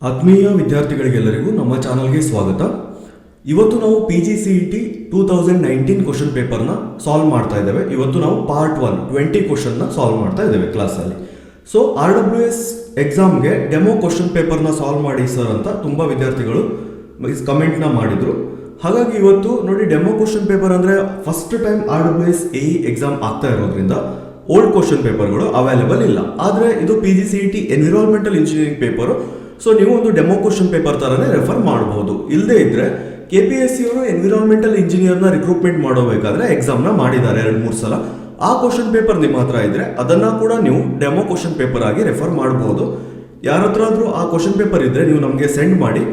ಆತ್ಮೀಯ ವಿದ್ಯಾರ್ಥಿಗಳಿಗೆಲ್ಲರಿಗೂ ನಮ್ಮ ಚಾನಲ್ಗೆ ಸ್ವಾಗತ. ಇವತ್ತು ನಾವು PGCET 2019 ಕ್ವಶನ್ ಪೇಪರ್ನ ಸಾಲ್ವ್ ಮಾಡ್ತಾ ಇದ್ದೇವೆ. ಇವತ್ತು ನಾವು ಪಾರ್ಟ್ 1 20 ಕ್ವಶನ್ನ ಸಾಲ್ವ್ ಮಾಡ್ತಾ ಇದ್ದೇವೆ ಕ್ಲಾಸಲ್ಲಿ. ಸೊ RWS ಎಕ್ಸಾಮ್ಗೆ ಡೆಮೋ ಕ್ವಶನ್ ಪೇಪರ್ನ ಸಾಲ್ವ್ ಮಾಡಿ ಸರ್ ಅಂತ ತುಂಬ ವಿದ್ಯಾರ್ಥಿಗಳು ಕಮೆಂಟ್ನ ಮಾಡಿದರು. ಹಾಗಾಗಿ ಇವತ್ತು ನೋಡಿ, ಡೆಮೋ ಕ್ವಶನ್ ಪೇಪರ್ ಅಂದರೆ first time RWS AE exam ಆಗ್ತಾ ಇರೋದ್ರಿಂದ ಓಲ್ಡ್ ಕ್ವಶನ್ ಪೇಪರ್ಗಳು ಅವೈಲೇಬಲ್ ಇಲ್ಲ. ಆದರೆ ಇದು PGCET environmental engineering paper. So ನೀವು ಒಂದು ಡೆಮೋ ಕ್ವಶನ್ ಪೇಪರ್ ಥರನೇ ರೆಫರ್ ಮಾಡಬಹುದು. ಇಲ್ಲದೇ ಇದ್ದರೆ KPSC ಅವರು ಎನ್ವಿರಾನ್ಮೆಂಟಲ್ ಇಂಜಿನಿಯರ್ನ ರಿಕ್ರೂಟ್ಮೆಂಟ್ ಮಾಡೋಬೇಕಾದ್ರೆ ಎಕ್ಸಾಮ್ನ ಮಾಡಿದ್ದಾರೆ 2-3 ಸಲ. ಆ ಕ್ವಶನ್ ಪೇಪರ್ ನಿಮ್ಮ ಹತ್ರ ಇದ್ದರೆ ಅದನ್ನು ಕೂಡ ನೀವು ಡೆಮೋ ಕ್ವಶನ್ ಪೇಪರ್ ಆಗಿ ರೆಫರ್ ಮಾಡಬಹುದು. ಯಾರ ಹತ್ರ ಆದರೂ ಆ ಕ್ವಶನ್ ಪೇಪರ್ ಇದ್ದರೆ ನೀವು ನಮಗೆ ಸೆಂಡ್ ಮಾಡಿ,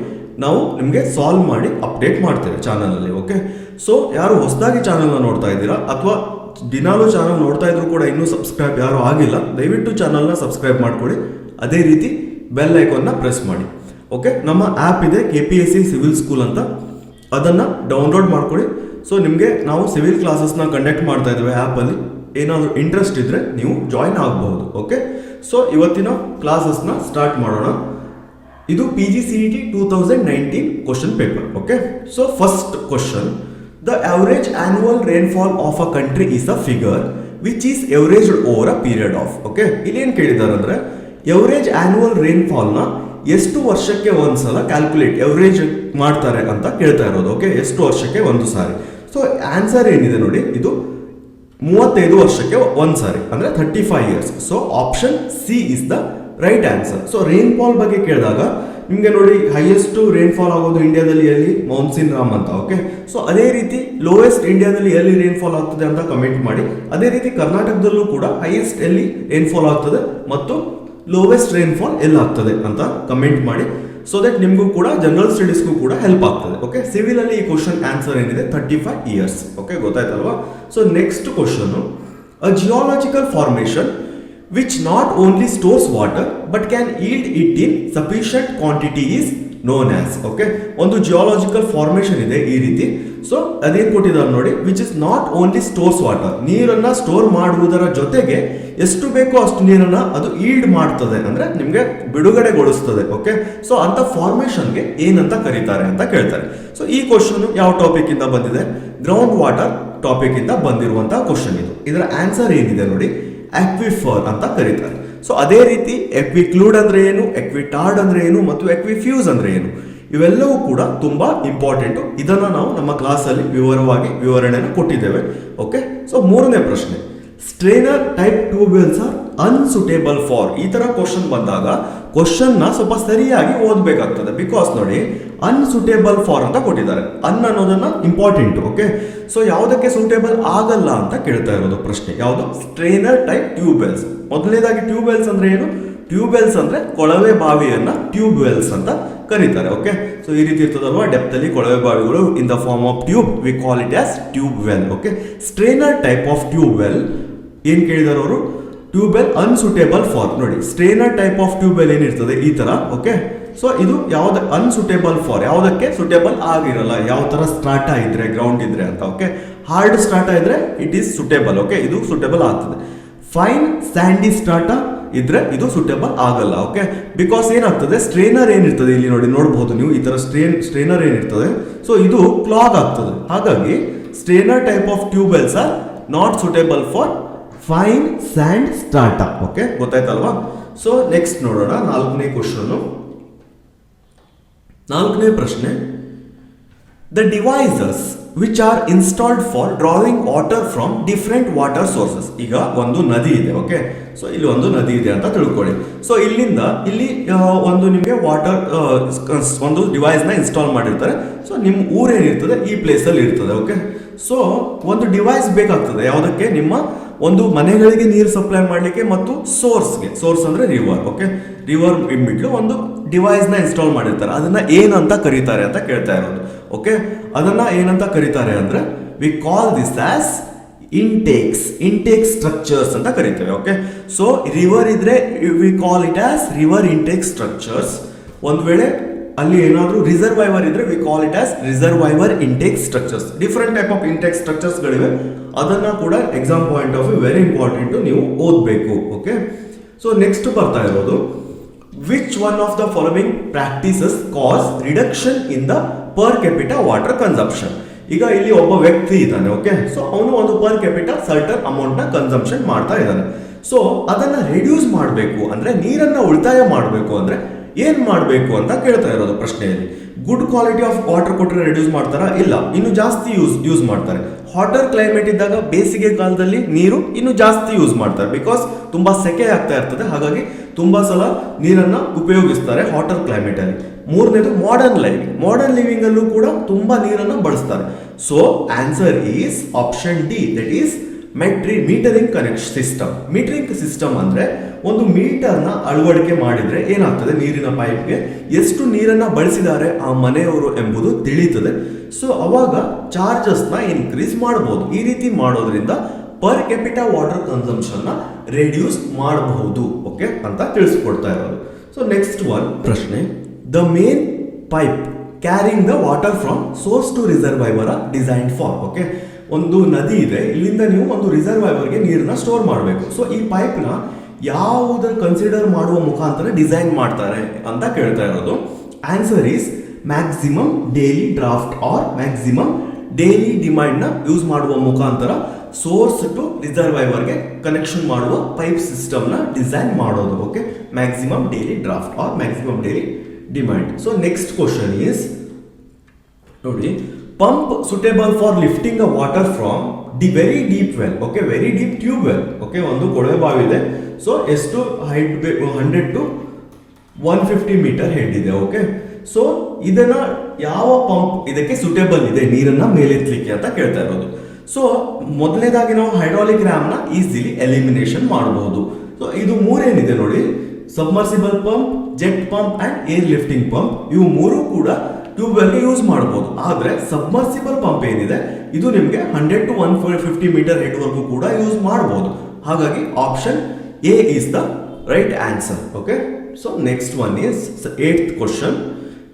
ನಾವು ನಿಮಗೆ ಸಾಲ್ವ್ ಮಾಡಿ ಅಪ್ಡೇಟ್ ಮಾಡ್ತೇವೆ ಚಾನಲಲ್ಲಿ. ಓಕೆ, ಸೊ ಯಾರು ಹೊಸದಾಗಿ ಚಾನಲ್ನ ನೋಡ್ತಾ ಇದ್ದೀರಾ ಅಥವಾ ದಿನಾಲೂ ಚಾನಲ್ ನೋಡ್ತಾ ಇದ್ರು ಕೂಡ ಇನ್ನೂ ಸಬ್ಸ್ಕ್ರೈಬ್ ಯಾರು ಆಗಿಲ್ಲ, ದಯವಿಟ್ಟು ಚಾನಲ್ನ ಸಬ್ಸ್ಕ್ರೈಬ್ ಮಾಡ್ಕೊಳ್ಳಿ. ಅದೇ ರೀತಿ ಬೆಲ್ ಐಕಾನ್ನ ಪ್ರೆಸ್ ಮಾಡಿ. ಓಕೆ, ನಮ್ಮ ಆ್ಯಪ್ ಇದೆ KPSC ಸಿವಿಲ್ ಸ್ಕೂಲ್ ಅಂತ, ಅದನ್ನು ಡೌನ್ಲೋಡ್ ಮಾಡ್ಕೊಳ್ಳಿ. ಸೊ ನಿಮಗೆ ನಾವು ಸಿವಿಲ್ ಕ್ಲಾಸಸ್ನ ಕಂಡಕ್ಟ್ ಮಾಡ್ತಾ ಇದ್ದೇವೆ ಆ್ಯಪಲ್ಲಿ. ಏನಾದರೂ ಇಂಟ್ರೆಸ್ಟ್ ಇದ್ದರೆ ನೀವು ಜಾಯಿನ್ ಆಗಬಹುದು. ಓಕೆ, ಸೊ ಇವತ್ತಿನ ಕ್ಲಾಸಸ್ನ ಸ್ಟಾರ್ಟ್ ಮಾಡೋಣ. ಇದು PGCET 2019 question paper. Okay, so first question: the average annual rainfall of a country is a figure which is averaged over a period of. Okay, ಇಲ್ಲಿ ಏನು ಕೇಳಿದ್ದಾರೆ ಅಂದರೆ ಎವರೇಜ್ ಆನ್ಯುವಲ್ ರೇನ್ಫಾಲ್ನ ಎಷ್ಟು ವರ್ಷಕ್ಕೆ ಒಂದ್ಸಲ ಕ್ಯಾಲ್ಕುಲೇಟ್ ಎವರೇಜ್ ಮಾಡ್ತಾರೆ ಅಂತ ಕೇಳ್ತಾ ಇರೋದು. ಓಕೆ, ಎಷ್ಟು ವರ್ಷಕ್ಕೆ ಒಂದು ಸಾರಿ. ಸೊ ಆನ್ಸರ್ ಏನಿದೆ ನೋಡಿ, ಇದು 35 ವರ್ಷಕ್ಕೆ ಒಂದು ಸಾರಿ, ಅಂದರೆ 35 years. So option C is the right answer. So rainfall ಬಗ್ಗೆ ಕೇಳಿದಾಗ ನಿಮಗೆ ನೋಡಿ, ಹೈಯೆಸ್ಟ್ ರೇನ್ಫಾಲ್ ಆಗೋದು ಇಂಡಿಯಾದಲ್ಲಿ ಎಲ್ಲಿ? ಮೌನ್ಸಿನ್ ರಾಮ್ ಅಂತ. ಓಕೆ, ಸೊ ಅದೇ ರೀತಿ ಲೋಯೆಸ್ಟ್ ಇಂಡಿಯಾದಲ್ಲಿ ಎಲ್ಲಿ ರೇನ್ಫಾಲ್ ಆಗ್ತದೆ ಅಂತ ಕಮೆಂಟ್ ಮಾಡಿ. ಅದೇ ರೀತಿ ಕರ್ನಾಟಕದಲ್ಲೂ ಕೂಡ ಹೈಯೆಸ್ಟ್ ಎಲ್ಲಿ ರೇನ್ಫಾಲ್ ಆಗ್ತದೆ ಮತ್ತು ಲೋವೆಸ್ಟ್ ರೇನ್ಫಾಲ್ ಎಲ್ಲಾಗ್ತದೆ ಅಂತ ಕಮೆಂಟ್ ಮಾಡಿ. ಸೊ ದಟ್ ನಿಮಗೂ ಕೂಡ ಜನರಲ್ ಸ್ಟಡೀಸ್ಗೂ ಕೂಡ ಹೆಲ್ಪ್ ಆಗ್ತದೆ. ಓಕೆ, ಸಿವಿಲ್ ಅಲ್ಲಿ ಈ ಕ್ವಶನ್ ಆನ್ಸರ್ ಏನಿದೆ 35 ಇಯರ್ಸ್. ಓಕೆ, ಗೊತ್ತಾಯ್ತಲ್ವಾ? So next question: a geological formation which not only stores water but can yield it in sufficient quantity is known as. Okay, ಒಂದು geological formation ಇದೆ ಈ ರೀತಿ. So ಅದೇನು ಕೊಟ್ಟಿದ್ದಾರೆ ನೋಡಿ, which is not only stores water, ನೀರನ್ನು store ಮಾಡುವುದರ ಜೊತೆಗೆ ಎಷ್ಟು ಬೇಕೋ ಅಷ್ಟು ನೀರನ್ನು ಅದು ಈಲ್ಡ್ ಮಾಡ್ತದೆ, ಅಂದರೆ ನಿಮಗೆ ಬಿಡುಗಡೆಗೊಳಿಸ್ತದೆ. ಓಕೆ, ಸೊ ಅಂತ ಫಾರ್ಮೇಶನ್ಗೆ ಏನಂತ ಕರೀತಾರೆ ಅಂತ ಕೇಳ್ತಾರೆ. ಸೊ ಈ ಕ್ವಶನ್ ಯಾವ ಟಾಪಿಕ್ ಇಂದ ಬಂದಿದೆ? ಗ್ರೌಂಡ್ ವಾಟರ್ ಟಾಪಿಕ್ ಇಂದ ಬಂದಿರುವಂತಹ ಕ್ವಶನ್ ಇದು. ಇದರ ಆನ್ಸರ್ ಏನಿದೆ ನೋಡಿ, ಆಕ್ವಿಫರ್ ಅಂತ ಕರೀತಾರೆ. ಸೊ ಅದೇ ರೀತಿ ಎಕ್ವಿಕ್ಲೂಡ್ ಅಂದ್ರೆ ಏನು, ಎಕ್ವಿಟಾರ್ಡ್ ಅಂದ್ರೆ ಏನು ಮತ್ತು ಎಕ್ವಿಫ್ಯೂಸ್ ಅಂದ್ರೆ ಏನು, ಇವೆಲ್ಲವೂ ಕೂಡ ತುಂಬಾ ಇಂಪಾರ್ಟೆಂಟು. ಇದನ್ನ ನಾವು ನಮ್ಮ ಕ್ಲಾಸಲ್ಲಿ ವಿವರವಾಗಿ ವಿವರಣೆಯನ್ನು ಕೊಟ್ಟಿದ್ದೇವೆ. ಓಕೆ, ಸೊ ಮೂರನೇ ಪ್ರಶ್ನೆ: ಸ್ಟ್ರೇನರ್ ಟೈಪ್ ಟ್ಯೂಬ್ವೆಲ್ಸ್ ಆರ್ ಅನ್ಸುಟೇಬಲ್ ಫಾರ್. ಈ ತರ ಕ್ವಶನ್ ಬಂದಾಗ ಕ್ವಶನ್ನ ಸ್ವಲ್ಪ ಸರಿಯಾಗಿ ಓದಬೇಕಾಗ್ತದೆ. ಬಿಕಾಸ್ ನೋಡಿ, ಅನ್ಸುಟೇಬಲ್ ಫಾರ್ ಅಂತ ಕೊಟ್ಟಿದ್ದಾರೆ. ಅನ್ನೋದನ್ನ ಇಂಪಾರ್ಟೆಂಟ್. ಓಕೆ, ಸೊ ಯಾವುದಕ್ಕೆ ಸೂಟೇಬಲ್ ಆಗಲ್ಲ ಅಂತ ಕೇಳ್ತಾ ಇರೋದು ಪ್ರಶ್ನೆ. ಯಾವುದು? ಸ್ಟ್ರೇನರ್ ಟೈಪ್ ಟ್ಯೂಬ್ವೆಲ್ಸ್. ಮೊದಲನೇದಾಗಿ ಟ್ಯೂಬ್ವೆಲ್ಸ್ ಅಂದ್ರೆ ಏನು? ಟ್ಯೂಬ್ವೆಲ್ಸ್ ಅಂದ್ರೆ ಕೊಳವೆ ಬಾವಿಯನ್ನ ಟ್ಯೂಬ್ವೆಲ್ಸ್ ಅಂತ ಕರೀತಾರೆ. ಓಕೆ, ಸೊ ಈ ರೀತಿ ಇರ್ತದಲ್ವಾ, ಡೆಪ್ತ್ ಅಲ್ಲಿ ಕೊಳವೆ ಬಾವಿಗಳು in the form of tube, we call it as tubewell. Okay, strainer type of tubewell ಏನ್ ಕೇಳಿದಾರೆ ಅವರು? Tubewell unsuitable for. ನೋಡಿ, ಸ್ಟ್ರೇನರ್ ಟೈಪ್ ಆಫ್ ಟ್ಯೂಬ್ವೆಲ್ ಏನಿರ್ತದೆ ಈ ತರ. ಓಕೆ, ಸೊ ಇದು ಯಾವ್ದು ಅನ್ಸುಟೇಬಲ್ ಫಾರ್, ಯಾವುದಕ್ಕೆ ಸುಟೇಬಲ್ ಆಗಿರಲ್ಲ, ಯಾವ ತರ ಸ್ಟ್ರಾಟಾ ಇದ್ರೆ, ಗ್ರೌಂಡ್ ಇದ್ರೆ ಅಂತ. ಓಕೆ, ಹಾರ್ಡ್ ಸ್ಟ್ರಾಟಾ ಇದ್ರೆ ಇಟ್ ಈಸ್ ಸುಟೇಬಲ್. ಓಕೆ, ಇದು ಸುಟೇಬಲ್ ಆಗ್ತದೆ. ಫೈನ್ ಸ್ಯಾಂಡಿ ಸ್ಟ್ರಾಟಾ ಇದ್ರೆ ಇದು ಸುಟೇಬಲ್ ಆಗಲ್ಲ. ಓಕೆ, ಬಿಕಾಸ್ ಏನಾಗ್ತದೆ, ಸ್ಟ್ರೇನರ್ ಏನಿರ್ತದೆ ಇಲ್ಲಿ ನೋಡಿ, ನೋಡಬಹುದು ನೀವು, ಈ ತರ ಸ್ಟ್ರೇನರ್ ಏನಿರ್ತದೆ, ಸೊ ಇದು ಕ್ಲಾಗ್ ಆಗ್ತದೆ. ಹಾಗಾಗಿ strainer type of tubewells are not suitable for fine sand strata. Okay, ಗೊತ್ತಾಯ್ತಲ್ವಾ? ಸೊ ನೆಕ್ಸ್ಟ್ ನೋಡೋಣ, ನಾಲ್ಕನೇ ಕ್ವಶನ್. ನಾಲ್ಕನೇ ಪ್ರಶ್ನೆ: the devices which are installed for drawing water from different water sources. ಈಗ ಒಂದು ನದಿ ಇದೆ. ಓಕೆ, ಸೊ ಇಲ್ಲಿ ಒಂದು ನದಿ ಇದೆ ಅಂತ ತಿಳ್ಕೊಳ್ಳಿ. ಸೊ ಇಲ್ಲಿಂದ ಇಲ್ಲಿ ಒಂದು ನಿಮಗೆ ವಾಟರ್ ಒಂದು ಡಿವೈಸ್ನ ಇನ್ಸ್ಟಾಲ್ ಮಾಡಿರ್ತಾರೆ. ಸೊ ನಿಮ್ಮ ಊರೇನಿರ್ತದೆ ಈ ಪ್ಲೇಸಲ್ಲಿ ಇರ್ತದೆ. ಓಕೆ, ಸೊ ಒಂದು ಡಿವೈಸ್ ಬೇಕಾಗ್ತದೆ ಯಾವುದಕ್ಕೆ? ನಿಮ್ಮ ಒಂದು ಮನೆಗಳಿಗೆ ನೀರು ಸಪ್ಲೈ ಮಾಡಲಿಕ್ಕೆ ಮತ್ತು ಸೋರ್ಸ್ಗೆ. ಸೋರ್ಸ್ ಅಂದ್ರೆ ರಿವರ್. ಓಕೆ, ರಿವರ್ ಮಿಡ್ಲು ಒಂದು ಡಿವೈಸ್ನ ಇನ್ಸ್ಟಾಲ್ ಮಾಡಿರ್ತಾರೆ. ಅದನ್ನ ಏನಂತ ಕರೀತಾರೆ ಅಂತ ಕೇಳ್ತಾ ಇರೋದು. ಓಕೆ, ಅದನ್ನ ಏನಂತ ಕರೀತಾರೆ ಅಂದ್ರೆ we call this as intake structures ಅಂತ ಕರಿತೇವೆ. ಓಕೆ, ಸೊ ರಿವರ್ ಇದ್ರೆ we call it as river intake structures. ಒಂದ್ ವೇಳೆ ಅಲ್ಲಿ ಏನಾದರೂ ರಿಸರ್ವೈವರ್ ಇದ್ರೆ we call it as reservoir intake structures. Different type of intake structures ಗಳಿವೆ. ಅದನ್ನ ಕೂಡ exam point of view very important, ನೀವು ಓದಬೇಕು. ಓಕೆ, ಸೊ ನೆಕ್ಸ್ಟ್ ಬರ್ತಾ ಇರೋದು which one of the following practices cause reduction in the per capita water consumption. ಈಗ ಇಲ್ಲಿ ಒಬ್ಬ ವ್ಯಕ್ತಿ ಇದ್ದಾನೆ, ಓಕೆ, ಸೊ ಅವನು ಒಂದು ಪರ್ ಕ್ಯಾಪಿಟಾ ಸರ್ಟನ್ ಅಮೌಂಟ್ ನ ಕನ್ಸಂಪ್ಷನ್ ಮಾಡ್ತಾ ಇದ್ದಾನೆ. ಸೊ ಅದನ್ನ ರೆಡ್ಯೂಸ್ ಮಾಡಬೇಕು ಅಂದ್ರೆ, ನೀರನ್ನ ಉಳಿತಾಯ ಮಾಡಬೇಕು ಅಂದ್ರೆ ಏನ್ ಮಾಡಬೇಕು ಅಂತ ಕೇಳ್ತಾ ಇರೋದು ಪ್ರಶ್ನೆಯಲ್ಲಿ. ಗುಡ್ ಕ್ವಾಲಿಟಿ ಆಫ್ ವಾಟರ್ ಕೊಟ್ಟರೆ ರೆಡ್ಯೂಸ್ ಮಾಡ್ತಾರಾ? ಇಲ್ಲ, ಇನ್ನು ಜಾಸ್ತಿ ಯೂಸ್ ಮಾಡ್ತಾರೆ. ಹಾಟರ್ ಕ್ಲೈಮೇಟ್ ಇದ್ದಾಗ ಬೇಸಿಗೆ ಕಾಲದಲ್ಲಿ ನೀರು ಇನ್ನು ಜಾಸ್ತಿ ಯೂಸ್ ಮಾಡ್ತಾರೆ, ಬಿಕಾಸ್ ತುಂಬಾ ಸೆಕೆ ಆಗ್ತಾ ಇರ್ತದೆ, ಹಾಗಾಗಿ ತುಂಬಾ ಸಲ ನೀರನ್ನ ಉಪಯೋಗಿಸ್ತಾರೆ ಹಾಟರ್ ಕ್ಲೈಮೇಟ್ ಅಲ್ಲಿ. ಮೂರನೇದು ಮಾಡರ್ನ್ ಲಿವಿಂಗ್ ಅಲ್ಲೂ ಕೂಡ ತುಂಬಾ ನೀರನ್ನ ಬಳಸ್ತಾರೆ. So answer is option D, that is metering connection system. Metering system ಅಂದ್ರೆ ಒಂದು ಮೀಟರ್ನ ಅಳವಡಿಕೆ ಮಾಡಿದ್ರೆ ಏನಾಗ್ತದೆ, ನೀರಿನ ಪೈಪ್ಗೆ ಎಷ್ಟು ನೀರನ್ನ ಬಳಸಿದ್ದಾರೆ ಆ ಮನೆಯವರು ಎಂಬುದು ತಿಳಿಯುತ್ತದೆ. ಸೊ ಅವಾಗ ಚಾರ್ಜಸ್ ನ ಇನ್ಕ್ರೀಸ್ ಮಾಡಬಹುದು. ಈ ರೀತಿ ಮಾಡೋದ್ರಿಂದ ಪರ್ ಕ್ಯಾಪಿಟಾ ವಾಟರ್ ಕನ್ಸಂಪ್ಷನ್ ನ ರೆಡ್ಯೂಸ್ ಮಾಡಬಹುದು, ಓಕೆ ಅಂತ ತಿಳಿಸ್ಕೊಡ್ತಾ ಇರೋದು. ಸೊ ನೆಕ್ಸ್ಟ್ ಒನ್ ಪ್ರಶ್ನೆ, the main pipe carrying the water from source to reservoir design for. Okay, ಒಂದು ನದಿ ಇದೆ, ಇಲ್ಲಿಂದ ನೀವು ಒಂದು ರಿಸರ್ವೈವರ್ಗೆ ನೀರನ್ನ ಸ್ಟೋರ್ ಮಾಡಬೇಕು. ಸೊ ಈ ಪೈಪ್ ನ ಯಾವುದರ ಕನ್ಸಿಡರ್ ಮಾಡುವ ಮುಖಾಂತರ ಡಿಸೈನ್ ಮಾಡ್ತಾರೆ ಅಂತ ಕೇಳ್ತಾ ಇರೋದು. Answer is maximum daily draft or maximum daily demand ನ ಯೂಸ್ ಮಾಡುವ ಮುಖಾಂತರ ಸೋರ್ಸ್ ಟು ರಿಸರ್ವೈವರ್ಗೆ ಕನೆಕ್ಷನ್ ಮಾಡುವ ಪೈಪ್ ಸಿಸ್ಟಮ್ ನ ಡಿಸೈನ್ ಮಾಡೋದು. Okay, maximum daily draft or maximum daily demand. So next question is ನೋಡಿ, pump suitable for lifting a water from the very deep well. Okay, very deep tube well. Okay, ಒಂದು ಕೊಳವೆ ಬಾವಿ ಇದೆ. So ಎಷ್ಟು height 100 to 150 metre head ಇದೆ. Okay, so ಇದನ್ನ ಯಾವ pump ಇದಕ್ಕೆ ಸುಟೇಬಲ್ ಇದೆ ನೀರನ್ನ ಮೇಲೆತ್ತಲಿಕ್ಕೆ ಅಂತ ಕೇಳ್ತಾ ಇರೋದು. ಸೊ ಮೊದಲನೇದಾಗಿ ನಾವು ಹೈಡ್ರಾಲಿಕ್ ರ್ಯಾಮ್ ನ ಈಸಿಲಿ ಎಲಿಮಿನೇಷನ್ ಮಾಡಬಹುದು. ಸೊ ಇದು ಮೂರೇನಿದೆ ನೋಡಿ, submersible pump, jet pump and air lifting pump, ಇವು ಮೂರು ಕೂಡ ಟ್ಯೂಬ್ ವೆಲ್ಗೆ ಯೂಸ್ ಮಾಡಬಹುದು. ಆದ್ರೆ ಸಬ್ಮರ್ಸಿಬಲ್ ಪಂಪ್ ಏನಿದೆ ಇದು ನಿಮಗೆ 100 to 150 ಮೀಟರ್ ಹೆಡ್ ವರೆಗೂ ಕೂಡ ಯೂಸ್ ಮಾಡಬಹುದು. ಹಾಗಾಗಿ option A is the right answer. Okay, so next one is 8th question,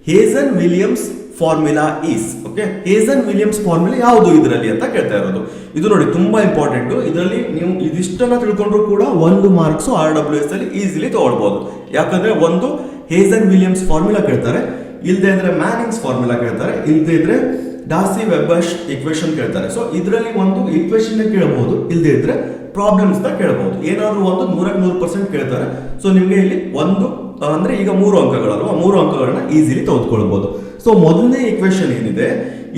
Hazen Williams formula is. Okay, Hazen Williams formula ಯಾವುದು ಇದರಲ್ಲಿ ಅಂತ ಕೇಳ್ತಾ ಇರೋದು. ಇದು ನೋಡಿ ತುಂಬಾ ಇಂಪಾರ್ಟೆಂಟ್. ಇದರಲ್ಲಿ ನೀವು ಇದಿಷ್ಟನ್ನ ತಿಳ್ಕೊಂಡ್ರು ಕೂಡ 1 ಮಾರ್ಕ್ಸ್ RWS ಅಲ್ಲಿ ಈಸಿಲಿ ತಗೊಳ್ಬಹುದು. ಯಾಕಂದ್ರೆ ಒಂದು ಹೇಸನ್ ವಿಲಿಯಮ್ಸ್ ಫಾರ್ಮುಲಾ ಕೇಳ್ತಾರೆ, ಇಲ್ಲದೆ ಇದ್ರೆ ಮ್ಯಾನಿಂಗ್ಸ್ ಫಾರ್ಮುಲಾ ಕೇಳ್ತಾರೆ, ಇಲ್ಲದೆ ಇದ್ರೆ ಡಾರ್ಸಿ ವೆಬ್ಬರ್ಸ್ ಈಕ್ವೇಶನ್ ಕೇಳ್ತಾರೆ. ಸೊ ಇದರಲ್ಲಿ ಒಂದು ಈಕ್ವೇಶನ್ ಕೇಳಬಹುದು, ಇಲ್ಲದೆ ಇದ್ರೆ ಪ್ರಾಬ್ಲಮ್ಸ್ ನ ಕೇಳಬಹುದು. ಏನಾದ್ರು ಒಂದು 100% ಕೇಳ್ತಾರೆ. ಸೊ ನಿಮ್ಗೆ ಇಲ್ಲಿ ಒಂದು ಅಂದ್ರೆ ಈಗ 3 ಅಂಕಗಳಲ್ವಾ, 3 ಅಂಕಗಳನ್ನ ಈಸಿಲಿ ತೆಗೆದುಕೊಳ್ಬಹುದು. ಸೊ ಮೊದಲನೇ ಈಕ್ವೇಶನ್ ಏನಿದೆ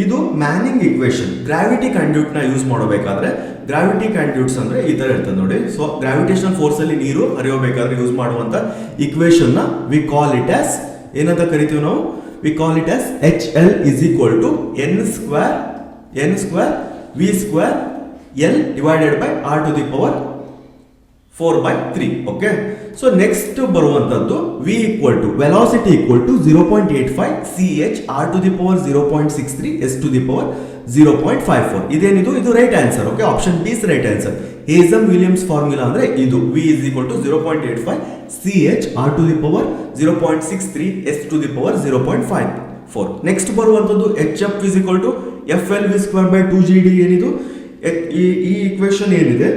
ಇದು ಮ್ಯಾನಿಂಗ್ ಈಕ್ವೇಶನ್. ಗ್ರಾವಿಟಿ ಕಂಡ್ಯೂಟ್ ನ ಯೂಸ್ ಮಾಡಬೇಕಾದ್ರೆ, ಗ್ರಾವಿಟಿ ಕಂಡ್ಯೂಟ್ಸ್ ಅಂದ್ರೆ ಈ ತರ ಇರ್ತದೆ ನೋಡಿ. ಸೊ ಗ್ರಾವಿಟೇಷನಲ್ ಫೋರ್ಸ್ ಅಲ್ಲಿ ನೀರು ಹರಿಯಬೇಕಾದ್ರೆ ಯೂಸ್ ಮಾಡುವಂತ ಈಕ್ವೇಶನ್ ನ ವಿ ಕಾಲ್ ಇಟ್ ಆಸ್ ಏನಂತ ಕರಿತೀವಿ ನಾವು, V call it as HL is equal to n square v square L divided by R to the power 4/3. Okay, so next ಬರುವಂತದ್ದು V equal to velocity equal to 0.85 ch R to the power 0.63 s to the power 0.54. ಇದೇನಿದು, ಇದು right answer. Okay, option B is right answer. Hazen Williams formula ಅಂದ್ರೆ ಇದು V is equal to 0.85 ch R to the power 0.63 s to the power 0.54. Next ಬರುವಂತದ್ದು HF is equal to FL v square by 2GD. ಏನಿದು ಈ equation ಏನಿದೆ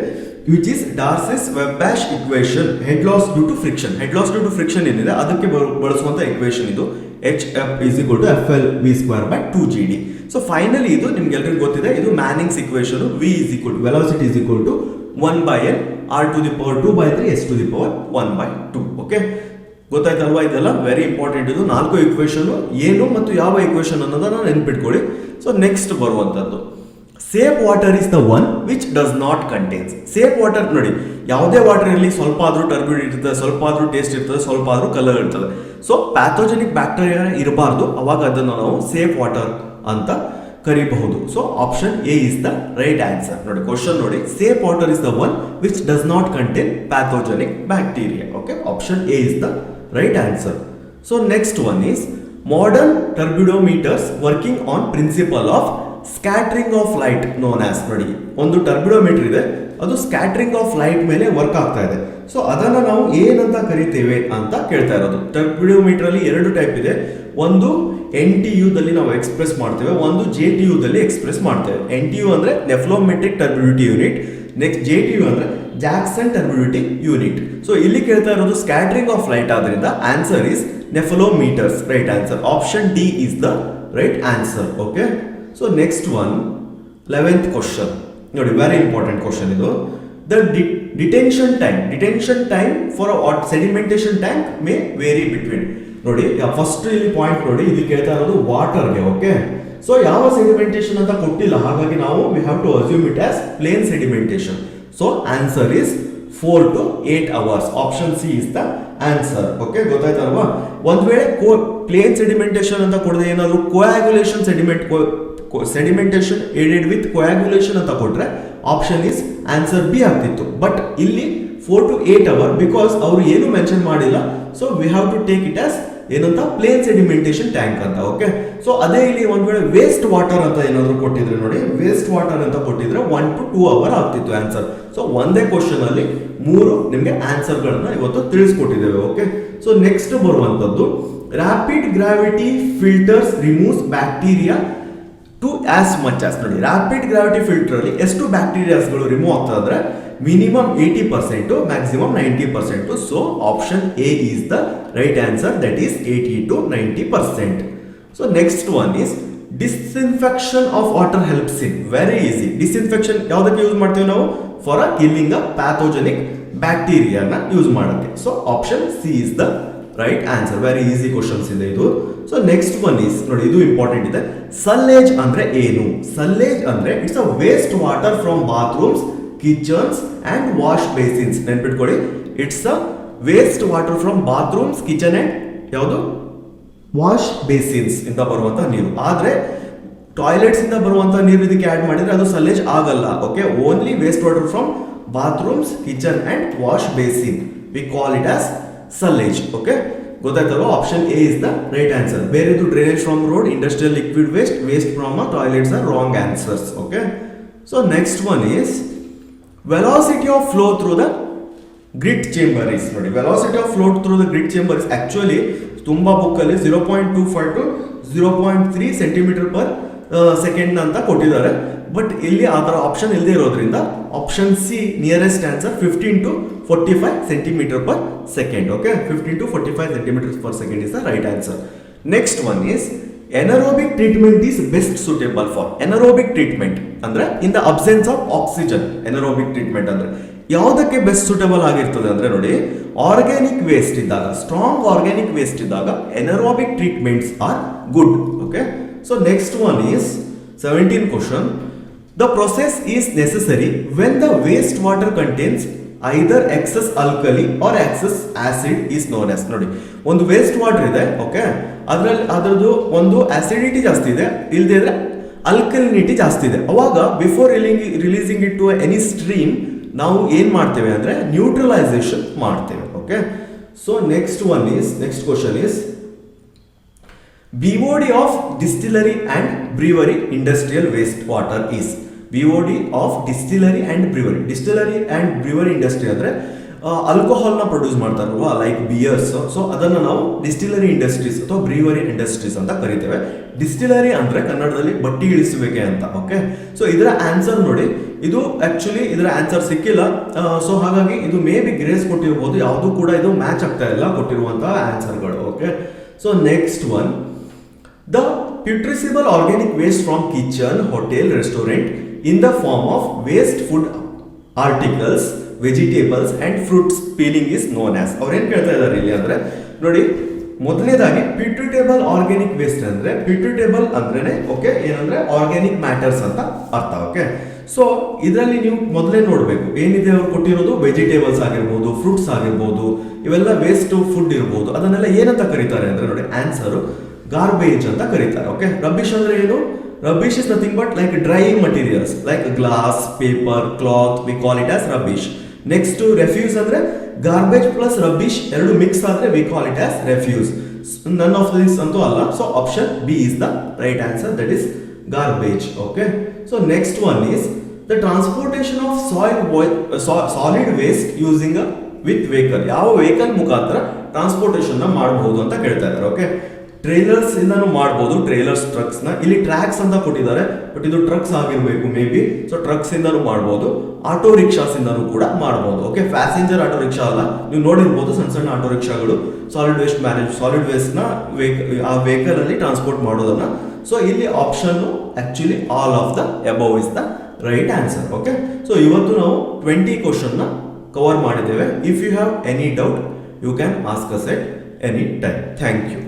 which is Darcy's Weisbach equation, head loss due to friction. Head loss due to friction ಏನಿದೆ ಅದಕ್ಕೆ ಬಳಸುವಂತ equation ಇದು HF is equal to FL v square by 2GD. So finally ಇದು ನಿಮ್ಗೆಲ್ಲರಿಗೂ ಗೊತ್ತಿದೆ, ಇದು ಮ್ಯಾನಿಂಗ್ಸ್ equation. V is equal to velocity is equal to 1/n R to the power 2/3 s to the power 1/2. Okay, ಗೊತ್ತಾಯ್ತಲ್ವಾ? ಇದೆಲ್ಲ very important. ಇದು 4 equation ಏನು ಮತ್ತು ಯಾವ equation ಅನ್ನೋದನ್ನ ನೆನ್ಪಿಟ್ಕೊಳ್ಳಿ. ಸೊ ನೆಕ್ಸ್ಟ್ ಬರುವಂತದ್ದು safe water is the one which does not contains. Safe water ನೋಡಿ, ಯಾವುದೇ ವಾಟರ್ ಇರಲಿ ಸ್ವಲ್ಪ ಆದ್ರೂ ಟರ್ಬಿಡ್ ಇರ್ತದೆ, ಸ್ವಲ್ಪ ಆದ್ರೂ ಟೇಸ್ಟ್ ಇರ್ತದೆ, ಸ್ವಲ್ಪ ಆದ್ರೂ ಕಲರ್ ಇರ್ತದೆ. ಸೊ ಪ್ಯಾಥೋಜೆನಿಕ್ ಬ್ಯಾಕ್ಟೀರಿಯಾ ಇರಬಾರ್ದು, ಅವಾಗ ಅದನ್ನು ನಾವು ಸೇಫ್ ವಾಟರ್ ಅಂತ ಕರಿಬಹುದು. So option A is the right answer. ನೋಡಿ ಕ್ವಶನ್ ನೋಡಿ, safe water is the one which does not contain pathogenic bacteria. Okay, option A is the right answer. So next one is modern turbidometers working on principle of scattering of light known as. ನೋಡಿ, ಒಂದು turbidometer ಇದೆ, ಅದು scattering of light ಮೇಲೆ work ಆಗ್ತಾ ಇದೆ. So ಅದನ್ನ ನಾವು ಏನಂತ ಕರಿತೇವೆ ಅಂತ ಕೇಳ್ತಾ ಇರೋದು. ಟರ್ಬಿಡೋಮೀಟರ್ ಅಲ್ಲಿ 2 ಟೈಪ್ ಇದೆ. ಒಂದು NTU ದಲ್ಲಿ ನಾವು ಎಕ್ಸ್ಪ್ರೆಸ್ ಮಾಡ್ತೇವೆ, ಒಂದು JTU ದಲ್ಲಿ ಎಕ್ಸ್ಪ್ರೆಸ್ ಮಾಡ್ತೇವೆ. NTU ಅಂದ್ರೆ nephelometric turbidity unit, next JTU ಅಂದ್ರೆ ಜಾಕ್ಸನ್ ಟರ್ಬಿಡಿಟಿ ಯೂನಿಟ್. ಸೊ ಇಲ್ಲಿ ಕೇಳ್ತಾ ಇರೋದು ಸ್ಕ್ಯಾಟರಿಂಗ್ ಆಫ್ ಲೈಟ್ ಆದ್ರಿಂದ answer is nephelometers. Right answer option D is the right answer. Okay, so next one 11th question ನೋಡಿ, very important question ಇದು. The detention time for sedimentation tank may vary between. ನೋಡಿ first ಇಲ್ಲಿ point ನೋಡಿ, ಇಲ್ಲಿ ಕೇಳ್ತಾ ಇರೋದು ವಾಟರ್ಗೆ. Okay, so ಯಾವ ಸೆಡಿಮೆಂಟೇಷನ್ ಅಂತ ಕೊಟ್ಟಿಲ್ಲ, ಹಾಗಾಗಿ ನಾವು V have to assume it as plain sedimentation. So answer is 4 to 8 hours. Option C is the answer. Okay, ಗೊತ್ತಾಯ್ತಲ್ವಾ? ಒಂದ್ ವೇಳೆ ಪ್ಲೇನ್ ಸೆಡಿಮೆಂಟೇಷನ್ ಅಂತ ಕೊಡದೆ ಏನಾದ್ರು coagulation sedimentation aided with coagulation ಅಂತ ಕೊಟ್ರೆ ಆಪ್ಷನ್ ಇಸ್ ಆನ್ಸರ್ ಬಿ ಆಗ್ತಿತ್ತು. ಬಟ್ ಇಲ್ಲಿ 4 to 8 hours ಬಿಕಾಸ್ ಅವರು ಏನು ಮೆನ್ಷನ್ ಮಾಡಿಲ್ಲ. So we have to take it as ಏನಂತ ಪ್ಲೇನ್ ಸೆಡಿಮೆಂಟೇಷನ್ ಟ್ಯಾಂಕ್ ಅಂತ. ಓಕೆ, ಸೊ ಅದೇ ಇಲ್ಲಿ ಒಂದ್ ವೇಳೆ ವೇಸ್ಟ್ ವಾಟರ್ ಅಂತ ಏನಾದ್ರು ಕೊಟ್ಟಿದ್ರೆ ನೋಡಿ, ವೇಸ್ಟ್ ವಾಟರ್ ಅಂತ ಕೊಟ್ಟಿದ್ರೆ 1 to 2 hours ಆಗ್ತಿತ್ತು ಆನ್ಸರ್. ಸೊ ಒಂದೇ ಕ್ವಶನ್ ಅಲ್ಲಿ 3 ನಿಮಗೆ ಆನ್ಸರ್ ಗಳನ್ನ ಇವತ್ತು ತಿಳಿಸ್ಕೊಟ್ಟಿದ್ದೇವೆ. ಓಕೆ, ಸೊ ನೆಕ್ಸ್ಟ್ ಬರುವಂತದ್ದು rapid gravity filters removes bacteria to as much as. ನೋಡಿ, ರ್ಯಾಪಿಡ್ ಗ್ರಾವಿಟಿ ಫಿಲ್ಟರ್ ಅಲ್ಲಿ ಎಷ್ಟು ಬ್ಯಾಕ್ಟೀರಿಯಾಸ್ಗಳು ರಿಮೂವ್ ಆಗ್ತದೆ ಅಂದ್ರೆ minimum 80%, maximum 90%. So option A is the right answer, that is 80 to 90%. So next one is disinfection of water helps in. Very easy. Disinfection ಯಾವುದಕ್ಕೆ use ಮಾಡ್ತೀವಿ ನಾವು? For killing a pathogenic ಬ್ಯಾಕ್ಟೀರಿಯಾನ use ಮಾಡೋಕ್ಕೆ. So option C is the right answer. Very easy questions ಇದೆ ಇದು. So next one is ನೋಡಿ, ಇದು important ಇದೆ. ಸಲ್ಲೇಜ್ ಅಂದ್ರೆ ಏನು? ಸಲ್ಲೇಜ್ ಅಂದ್ರೆ it's a waste water from bathrooms, kitchens and wash basins. ನೆನ್ಪಿಟ್ಕೊಳ್ಳಿ, it's a waste water from bathrooms, kitchen and ಯಾವುದು ವಾಶ್ ಬೇಸಿನ್ಸ್ ಇಂದ ಬರುವಂತ ನೀರು. ಆದ್ರೆ ಟಾಯ್ಲೆಟ್ಸ್ ಇಂದ ಬರುವಂತ ನೀರು ಇದಕ್ಕೆ ಆಡ್ ಮಾಡಿದ್ರೆ ಅದು ಸಲ್ಲೇಜ್ ಆಗಲ್ಲ. Okay, only waste water from bathrooms, kitchen and wash basin we call it as sullage. Okay, ಗೊತ್ತಾಯ್ತಲ್ವಾ? Option A is the right answer. ಬೇರೆದು drainage from road, industrial liquid waste, waste from toilets are wrong answers. Okay, so next one is velocity of flow through the grid chamber is. ನೋಡಿ, velocity of flow through the grid chamber is actually ತುಂಬಾ book ಅಲ್ಲಿ 0.25 to 0.3 centimetre per second ಅಂತ ಕೊಟ್ಟಿದ್ದಾರೆ. But ಇಲ್ಲಿ ಆ ಥರ option ಇಲ್ಲದೆ ಇರೋದ್ರಿಂದ option C nearest answer 15 to 45 centimetre per second. Okay, 15 to 45 centimetre per second is the right answer. Next one is anaerobic treatment is best suitable for. Anaerobic treatment ಅಂದ್ರೆ in the absence of oxygen. Anaerobic treatment ಅಂದ್ರೆ ಯಾವುದಕ್ಕೆ best suitable ಆಗಿರ್ತದೆ ಅಂದ್ರೆ ನೋಡಿ, organic waste ಇದ್ದಾಗ, strong organic waste ಇದ್ದಾಗ anaerobic treatments are good. Okay, so next one is 17th question. The process is necessary when the wastewater contains either excess alkali or excess acid is known as. ನೋಡಿ, ಒಂದು waste water ಇದೆ. Okay, ಅದರಲ್ಲಿ ಅದರದ್ದು ಒಂದು acidity ಜಾಸ್ತಿ ಇದೆ, ಇಲ್ಲದೆ ಇದ್ರೆ ಅಲ್ಕಲಿನಿಟಿ ಜಾಸ್ತಿ ಇದೆ. ಅವಾಗ before releasing it to any stream ನಾವು ಏನ್ ಮಾಡ್ತೇವೆ ಅಂದ್ರೆ ನ್ಯೂಟ್ರಲೈಸೇಷನ್ ಮಾಡ್ತೇವೆ. Okay, so next question is BOD of distillery and brewery industrial wastewater is. BOD of distillery and brewery. Distillery and brewery industry ಅಂದ್ರೆ ಆಲ್ಕೋಹಾಲ್ ನ ಪ್ರೊಡ್ಯೂಸ್ ಮಾಡ್ತಾರಲ್ವಾ, ಲೈಕ್ ಬಿಯರ್ಸ್. ಸೊ ಅದನ್ನ ನಾವು distillery industries ಅಥವಾ ಬ್ರೀವರಿ ಇಂಡಸ್ಟ್ರೀಸ್ ಅಂತ ಕರಿತೇವೆ. Distillery ಅಂದ್ರೆ ಕನ್ನಡದಲ್ಲಿ ಬಟ್ಟಿ ಇಳಿಸುವಿಕೆ ಅಂತ. ಓಕೆ, ಸೊ ಇದರ ಆನ್ಸರ್ ನೋಡಿ, ಇದು ಆಕ್ಚುಲಿ ಇದರ ಆನ್ಸರ್ ಸಿಕ್ಕಿಲ್ಲ. ಸೊ ಹಾಗಾಗಿ ಇದು ಮೇ ಬಿ ಗ್ರೇಸ್ ಕೊಟ್ಟಿರಬಹುದು, ಯಾವುದು ಕೂಡ ಇದು ಮ್ಯಾಚ್ ಆಗ್ತಾ ಇಲ್ಲ ಕೊಟ್ಟಿರುವಂತಹ ಆನ್ಸರ್ಗಳು. Okay, so next one, the putrescible organic waste from kitchen, hotel, restaurant in the form of waste food articles, vegetables and fruits peeling is known as. ಅವ್ರೇನ್ ಕೇಳ್ತಾ ಇದ್ದಾರೆ ಇಲ್ಲಿ ಅಂದ್ರೆ ನೋಡಿ, ಮೊದಲನೇದಾಗಿ ಪ್ಯೂಟ್ರಿಟೇಬಲ್ ಆರ್ಗ್ಯಾನಿಕ್ ವೇಸ್ಟ್ ಅಂದ್ರೆ, ಪ್ಯೂಟ್ರಿಟೇಬಲ್ ಅಂದ್ರೇನೆ ಓಕೆ ಏನಂದ್ರೆ ಆರ್ಗ್ಯಾನಿಕ್ ಮ್ಯಾಟರ್ಸ್ ಅಂತ ಅರ್ಥ. ಓಕೆ, ಸೊ ಇದರಲ್ಲಿ ನೀವು ಮೊದಲೇ ನೋಡಬೇಕು ಏನಿದೆ ಅವ್ರು ಕೊಟ್ಟಿರೋದು. ವೆಜಿಟೇಬಲ್ಸ್ ಆಗಿರ್ಬೋದು, ಫ್ರೂಟ್ಸ್ ಆಗಿರ್ಬೋದು, ಇವೆಲ್ಲ ವೇಸ್ಟ್ ಫುಡ್ ಇರ್ಬೋದು. ಅದನ್ನೆಲ್ಲ ಏನಂತ ಕರೀತಾರೆ ಅಂದ್ರೆ ನೋಡಿ, ಆನ್ಸರ್ ಗಾರ್ಬೇಜ್ ಅಂತ ಕರೀತಾರೆ. ಓಕೆ, ರಬ್ಬಿಶ್ ಅಂದ್ರೆ ಏನು? Rubbish is nothing but like dry materials like glass, paper, cloth, V call it as rubbish. Next refuse ಅಂದ್ರೆ ಗಾರ್ಬೇಜ್ ಪ್ಲಸ್ ರಬ್ಬಿಶ್ ಎರಡು ಮಿಕ್ಸ್ ಆದ್ರೆ V call it as refuse. None of this ಅಂತೂ ಅಲ್ಲ. So option B is the right answer, that is garbage. Okay, so next one is the transportation of solid waste using with vehicle. ಯಾವ vehicle ಮುಖಾಂತರ transportation ಮಾಡಬಹುದು ಅಂತ ಕೇಳ್ತಾ ಇದ್ದಾರೆ. Okay, trailers ಇಂದಾನು ಮಾಡ್ಬೋದು, trailers trucks ನ. ಇಲ್ಲಿ ಟ್ರ್ಯಾಕ್ಸ್ ಅಂತ ಕೊಟ್ಟಿದ್ದಾರೆ, ಬಟ್ ಇದು ಟ್ರಕ್ಸ್ ಆಗಿರ್ಬೇಕು ಮೇ ಬಿ. ಸೊ ಟ್ರಕ್ಸ್ ಇಂದಾನು ಮಾಡ್ಬೋದು, ಆಟೋ ರಿಕ್ಷಾಸ್ ಇಂದಾನು ಕೂಡ ಮಾಡ್ಬೋದು. ಓಕೆ, ಪ್ಯಾಸೆಂಜರ್ ಆಟೋ ರಿಕ್ಷಾ ಅಲ್ಲ, ನೀವು ನೋಡಿರ್ಬೋದು ಸಣ್ಣ ಸಣ್ಣ ಆಟೋ ರಿಕ್ಷಾಗಳು ಸಾಲಿಡ್ ವೇಸ್ಟ್ ನ ಆ ವೆಹಿಕಲ್ ಅಲ್ಲಿ ಟ್ರಾನ್ಸ್ಪೋರ್ಟ್ ಮಾಡೋದನ್ನ. ಸೊ ಇಲ್ಲಿ option actually all of the above is the right answer. Okay, so ಇವತ್ತು ನಾವು 20 ಕ್ವಶನ್ ನ ಕವರ್ ಮಾಡಿದ್ದೇವೆ. If you have any doubt you can ask us at any time. Thank you.